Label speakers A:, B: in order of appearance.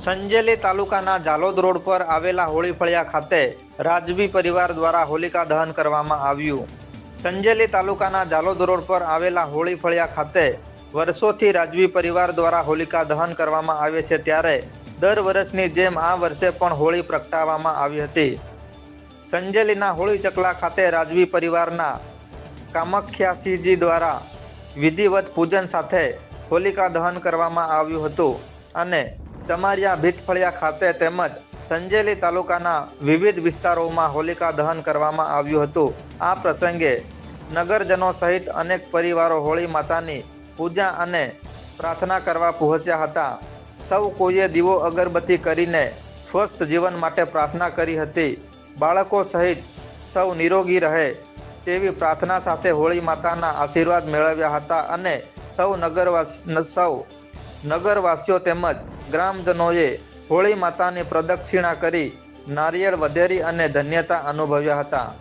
A: સંજેલી તાલુકાના ઝાલોદ રોડ પર આવેલા હોળીફળિયા ખાતે રાજવી પરિવાર દ્વારા હોલિકા દહન કરવામાં આવ્યું। સંજેલી તાલુકાના ઝાલોદ રોડ પર આવેલા હોળીફળિયા ખાતે વર્ષોથી રાજવી પરિવાર દ્વારા હોલિકા દહન કરવામાં આવે છે, ત્યારે દર વર્ષની જેમ આ વર્ષે પણ હોળી પ્રગટાવવામાં આવી હતી। સંજેલીના હોળી ચકલા ખાતે રાજવી પરિવારના કામખ્યાસિંહજી દ્વારા વિધિવત પૂજન સાથે હોલિકા દહન કરવામાં આવ્યું હતું અને ચમારિયા ભીતફળિયા ખાતે તેમજ સંજેલી તાલુકાના વિવિધ વિસ્તારોમાં હોલિકા દહન કરવામાં આવ્યું હતું। આ પ્રસંગે નગરજનો સહિત અનેક પરિવારો હોળી માતાની પૂજા અને પ્રાર્થના કરવા પહોંચ્યા હતા। સૌ કોઈએ દીવો અગરબત્તી કરીને સ્વસ્થ જીવન માટે પ્રાર્થના કરી હતી। બાળકો સહિત સૌ નિરોગી રહે તેવી પ્રાર્થના સાથે હોળી માતાના આશીર્વાદ મેળવ્યા હતા અને સૌ નગરવાસીઓ તેમજ ગ્રામજનોએ હોળી માતાની પ્રદક્ષિણા કરી નારિયેળ વધેરી અને ધન્યતા અનુભવ્યા હતા।